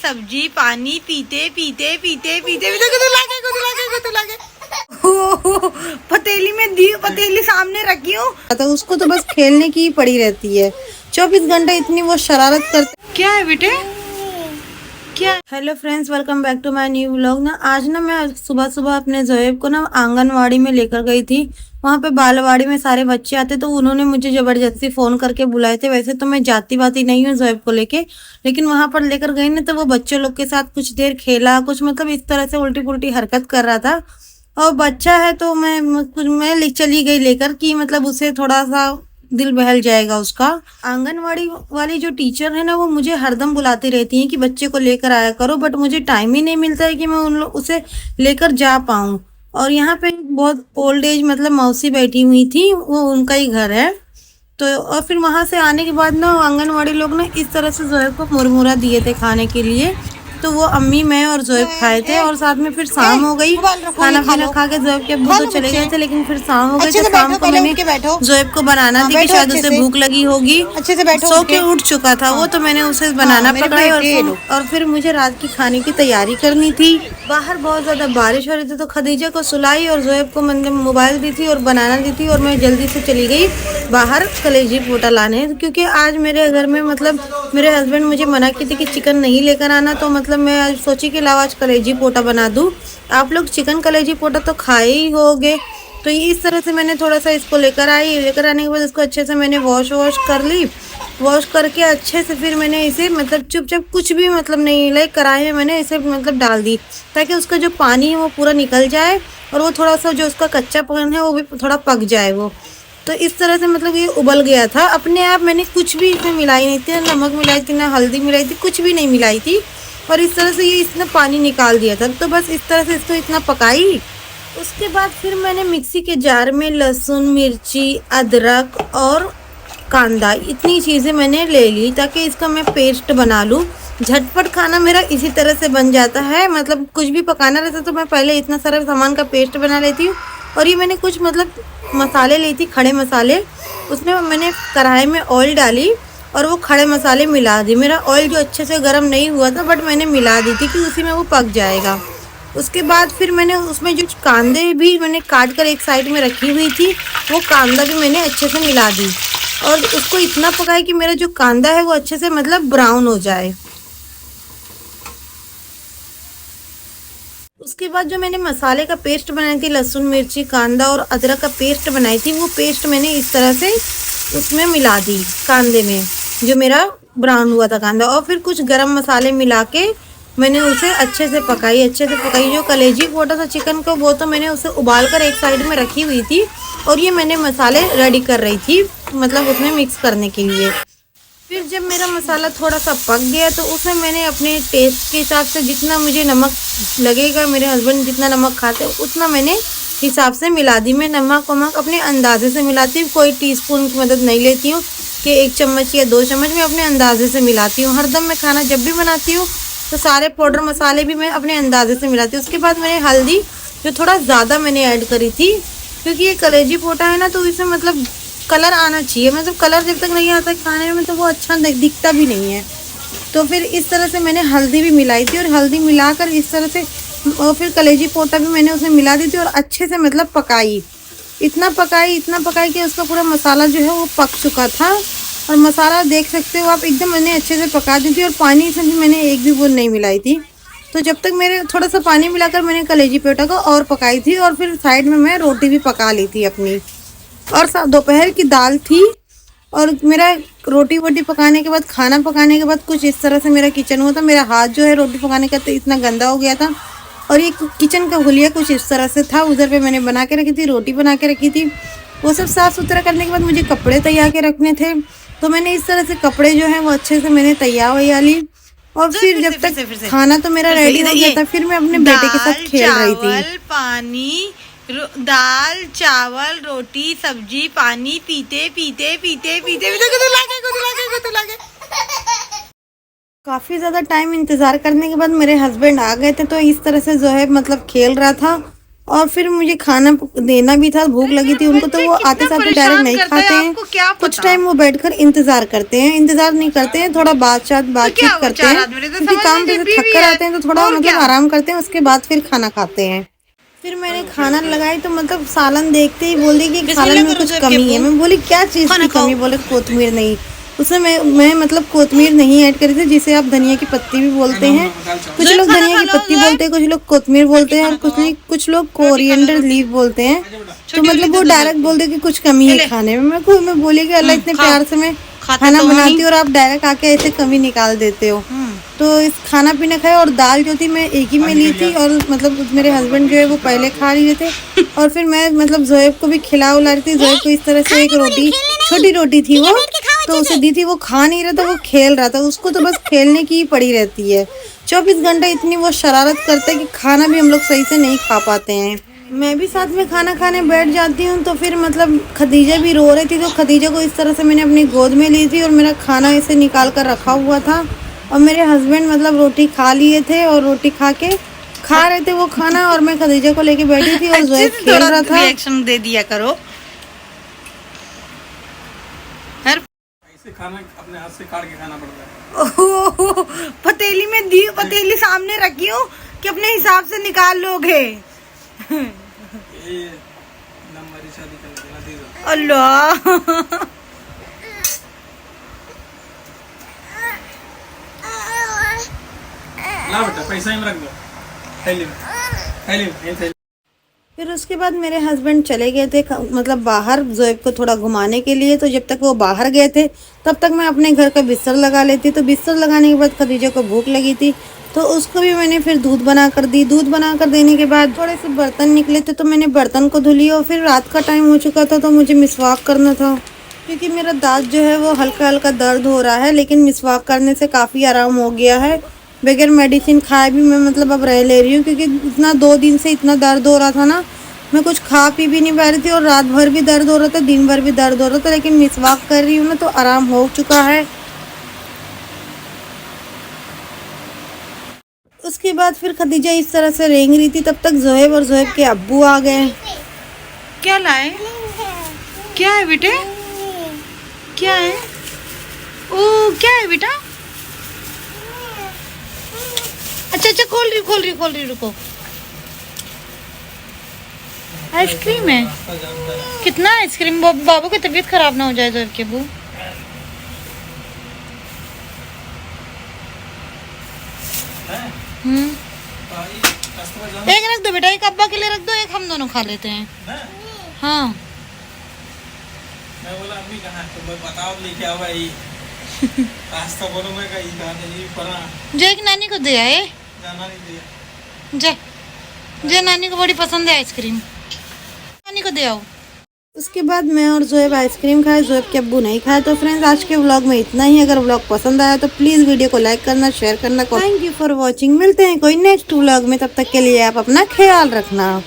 सब्जी पानी पीते पीते पीते पीते पीते कुतु लागे पतीली में दी, पतीली सामने रखी हूँ तो उसको तो बस खेलने की ही पड़ी रहती है। 24 घंटे इतनी वो शरारत करते। क्या है बेटे क्या? Hello friends, welcome back to my new vlog. आज मैं सुबह सुबह अपने जोएब को आंगनवाड़ी में लेकर गई थी। वहाँ पे बालवाड़ी में सारे बच्चे आते तो उन्होंने मुझे जबरदस्ती फोन करके बुलाए थे। वैसे तो मैं जाती वाती नहीं हूँ जोएब को लेके, लेकिन वहाँ पर लेकर गई ना तो वो बच्चे लोग के साथ कुछ देर खेला, कुछ मतलब इस तरह से उल्टी पुल्टी हरकत कर रहा था। और बच्चा है तो मैं चली गई लेकर कि मतलब उसे थोड़ा सा दिल बहल जाएगा उसका। आंगनवाड़ी वाली जो टीचर है ना वो मुझे हरदम बुलाती रहती हैं कि बच्चे को लेकर आया करो, बट मुझे टाइम ही नहीं मिलता है कि मैं उसे लेकर जा पाऊँ। और यहाँ पे बहुत ओल्ड एज मतलब मौसी बैठी हुई थी, वो उनका ही घर है। तो और फिर वहाँ से आने के बाद ना आंगनवाड़ी लोग ना इस तरह से जोएब को मुरमुरा दिए थे खाने के लिए। तो वो अम्मी मैं और जोएब खाए थे और साथ में फिर शाम हो गई। खाना पीना खा के जोएब के अब्बू तो चले गए थे, लेकिन फिर शाम हो गई तो शाम को मैंने जोएब को बनाना दी कि शायद उसे भूख लगी होगी। सो के उठ चुका था वो, तो मैंने उसे बनाना पकड़ा और फिर मुझे रात की खाने की तैयारी करनी थी। बाहर बहुत ज्यादा बारिश हो रही थी तो खदीजा को सुलाई और जोएब को मैंने मोबाइल दी थी और बनाना दी थी। और मैं जल्दी से चली गई बाहर कलेजी पोटा लाने, क्योंकि आज मेरे घर में मतलब मेरे हस्बैंड मुझे मना की थी कि चिकन नहीं लेकर आना। तो मतलब मैं आज सोची कि लाओ आज कलेजी पोटा बना दूं। आप लोग चिकन कलेजी पोटा तो खाए ही होगे। तो इस तरह से मैंने थोड़ा सा इसको लेकर आने के बाद इसको अच्छे से मैंने वॉश कर ली। वॉश करके अच्छे से फिर मैंने इसे मतलब चुपचाप कुछ भी मतलब नहीं लाइक कढ़ाई में मैंने इसे मतलब डाल दी ताकि उसका जो पानी है वो पूरा निकल जाए और वो थोड़ा सा जो उसका कच्चापन है वो भी थोड़ा पक जाए वो। तो इस तरह से मतलब ये उबल गया था अपने आप। मैंने कुछ भी इसमें मिलाई नहीं थी, ना नमक मिलाई थी, ना हल्दी मिलाई थी, कुछ भी नहीं मिलाई थी। और इस तरह से ये इसने पानी निकाल दिया था। तो बस इस तरह से इसको इतना पकाई। उसके बाद फिर मैंने मिक्सी के जार में लहसुन, मिर्ची, अदरक और कांदा इतनी चीज़ें मैंने ले ली ताकि इसका मैं पेस्ट बना लूँ। झटपट खाना मेरा इसी तरह से बन जाता है। मतलब कुछ भी पकाना रहता तो मैं पहले इतना सारा सामान का पेस्ट बना लेती हूँ। और ये मैंने कुछ मतलब मसाले ली थी, खड़े मसाले। उसमें मैंने कढ़ाई में ऑयल डाली और वो खड़े मसाले मिला दी। मेरा ऑयल जो अच्छे से गर्म नहीं हुआ था, बट मैंने मिला दी थी कि उसी में वो पक जाएगा। उसके बाद फिर मैंने उसमें जो कांदे भी मैंने काट कर एक साइड में रखी हुई थी, वो कांदा भी मैंने अच्छे से मिला दी और उसको इतना पकाया कि मेरा जो कांदा है वो अच्छे से मतलब ब्राउन हो जाए। उसके बाद जो मैंने मसाले का पेस्ट बनाई थी, लहसुन, मिर्ची, कांदा और अदरक का पेस्ट बनाई थी, वो पेस्ट मैंने इस तरह से उसमें मिला दी कांदे में, जो मेरा ब्राउन हुआ था कांदा। और फिर कुछ गरम मसाले मिला के मैंने उसे अच्छे से पकाई। जो कलेजी पोटा था चिकन का, वो तो मैंने उसे उबाल कर एक साइड में रखी हुई थी और ये मैंने मसाले रेडी कर रही थी मतलब उसमें मिक्स करने के लिए। फिर जब मेरा मसाला थोड़ा सा पक गया तो उसमें मैंने अपने टेस्ट के हिसाब से जितना मुझे नमक लगेगा, मेरे हस्बैंड जितना नमक खाते हैं उतना मैंने हिसाब से मिला दी। मैं नमक अपने अंदाजे से मिलाती हूँ, कोई टीस्पून की मदद नहीं लेती हूँ कि 1 चम्मच या 2 चम्मच। मैं अपने अंदाजे से मिलाती हूँ। हरदम मैं खाना जब भी बनाती हूँ तो सारे पाउडर मसाले भी मैं अपने अंदाजे से मिलाती हूँ। उसके बाद मैंने हल्दी जो थोड़ा ज़्यादा मैंने ऐड करी थी, क्योंकि ये कलेजी पोटा है ना तो इसमें मतलब कलर आना चाहिए। मतलब कलर जब तक नहीं आता खाने में तो वो अच्छा दिखता भी नहीं है। तो फिर इस तरह से मैंने हल्दी भी मिलाई थी और हल्दी मिलाकर इस तरह से और फिर कलेजी पोटा भी मैंने उसमें मिला दी थी और अच्छे से मतलब पकाई। इतना पकाई कि उसका पूरा मसाला जो है वो पक चुका था। और मसाला देख सकते हो आप, एकदम मैंने अच्छे से पका दी थी और पानी इसमें भी मैंने एक भी बूंद नहीं मिलाई थी। तो जब तक मैंने थोड़ा सा पानी मिलाकर मैंने कलेजी पोटा को और पकाई थी और फिर साइड में मैं रोटी भी पका ली थी अपनी। और दोपहर की दाल थी। और मेरा रोटी वोटी पकाने के बाद, खाना पकाने के बाद कुछ इस तरह से मेरा किचन हुआ था। मेरा हाथ जो है रोटी पकाने का तो इतना गंदा हो गया था। और ये किचन का हुलिया कुछ इस तरह से था। उधर पे मैंने बना के रखी थी, रोटी बना के रखी थी। वो सब साफ़ सुथरा करने के बाद मुझे कपड़े तैयार के रखने थे। तो मैंने इस तरह से कपड़े जो हैं वो अच्छे से मैंने तैयार वैया ली। और फिर जब तक खाना तो मेरा रेडी हो गया था, फिर मैं अपने बेटे के साथ खेल रही थी। पानी, दाल, चावल, रोटी, सब्जी, पानी पीते पीते पीते पीते कुतु लागे। काफ़ी ज़्यादा टाइम इंतज़ार करने के बाद मेरे हस्बैंड आ गए थे। तो इस तरह से जो है मतलब खेल रहा था और फिर मुझे खाना देना भी था, भूख लगी थी उनको, तो वो आते साथ डायरेक्ट नहीं खाते हैं। कुछ टाइम वो बैठकर इंतजार करते हैं, इंतजार नहीं करते हैं, थोड़ा बातचीत करते हैं, क्योंकि काम पे थक कर आते हैं तो थोड़ा मतलब आराम करते हैं, उसके बाद फिर खाना खाते हैं। फिर मैंने खाना लगाई तो मतलब सालन देखते ही बोल दी कि सालन में कुछ कमी है। मैं बोली क्या चीज़ की कमी? बोले कोतमीर नहीं। उसमें मैं मतलब कोतमीर नहीं ऐड करी थी, जिसे आप धनिया की पत्ती भी बोलते हैं। कुछ लोग धनिया की पत्ती बोलते हैं, कुछ लोग कोतमीर बोलते हैं, और कुछ लोग कोरिएंडर लीफ बोलते हैं। तो मतलब वो डायरेक्ट बोल दे कि कुछ कमी है खाने में। मैं बोली कि अल्लाह इतने प्यार से मैं खाना बनाती हूँ और आप डायरेक्ट आके ऐसे कमी निकाल देते हो। तो इस खाना पीना खाया, और दाल जो थी मैं एक ही में ली थी, और मतलब मेरे हस्बैंड जो है वो पहले खा लिए थे, और फिर मैं मतलब जोएब को भी खिला उला रही थी। जोएब को इस तरह से एक रोटी, छोटी रोटी थी वो, तो उसे दी थी, वो खा नहीं रहा था, वो खेल रहा था। उसको तो बस खेलने की ही पड़ी रहती है। 24 घंटे इतनी वो शरारत करते हैं कि खाना भी हम लोग सही से नहीं खा पाते हैं। मैं भी साथ में खाना खाने बैठ जाती हूँ, तो फिर मतलब खदीजा भी रो रही थी, तो खदीजा को इस तरह से मैंने अपनी गोद में ली थी, और मेरा खाना ऐसे निकाल कर रखा हुआ था, और मेरे हस्बैंड मतलब रोटी खा लिए थे, और रोटी खा रहे थे वो खाना, और मैं खदीजा को लेके बैठी थी, और जोएब खेल रहा था। रिएक्शन दे दिया करो। खाना अपने हाथ से काट के खाना पड़ता है। ओह, पतीली में दी, पतीली सामने रखी हूँ कि अपने हिसाब से निकाल लोगे। ये हमारी शादी करने देना अल्लाह। ला बेटा, पैसा ही में रख दो, थैली। फिर उसके बाद मेरे हस्बैंड चले गए थे मतलब बाहर जोएब को थोड़ा घुमाने के लिए। तो जब तक वो बाहर गए थे तब तक मैं अपने घर का बिस्तर लगा लेती। तो बिस्तर लगाने के बाद खदीजा को भूख लगी थी, तो उसको भी मैंने फिर दूध बना कर दी। दूध बना कर देने के बाद थोड़े से बर्तन निकले थे, तो मैंने बर्तन को धुली। और फिर रात का टाइम हो चुका था, तो मुझे मिसवाक करना था, क्योंकि मेरा दांत जो है वो हल्का हल्का दर्द हो रहा है, लेकिन मिसवाक करने से काफ़ी आराम हो गया है। बगैर मेडिसिन खाए भी मैं मतलब अब रह ले रही हूँ, क्योंकि इतना 2 दिन से इतना दर्द हो रहा था ना, मैं कुछ खा पी भी नहीं पा रही थी, और रात भर भी दर्द हो रहा था, दिन भर भी दर्द हो रहा था। लेकिन मिसवाक कर रही हूँ ना, तो आराम हो चुका है। उसके बाद फिर खदीजा इस तरह से रेंग रही थी, तब तक जोएब और जोएब के अब्बू आ गए। क्या लाए? क्या है बेटे? क्या है? ओ क्या है बेटा? अच्छा खोल रही रुको। आइसक्रीम है। कितना आइसक्रीम? बाबू की तबीयत खराब ना हो जाए जोएब के अब्बू। एक रख दो बेटा, एक अब्बा के लिए रख दो, एक हम दोनों खा लेते हैं। हाँ मैं बोला अम्मी कहाँ है, तो बताओ लेके आओ भाई। रास्ता बोलो, मैं कहीं कहाँ नहीं पड़ा। जो एक नानी को दे आए, जाना नहीं दिया। जे नानी को बड़ी पसंद है आइसक्रीम, नानी को दे आओ। उसके बाद मैं और जोएब आइसक्रीम खाए, जोएब के अब्बू नहीं खाए। तो फ्रेंड्स आज के व्लॉग में इतना ही। अगर व्लॉग पसंद आया तो प्लीज़ वीडियो को लाइक करना, शेयर करना। Thank you for watching. मिलते हैं कोई नेक्स्ट व्लॉग में, तब तक के लिए आप अपना ख्याल रखना।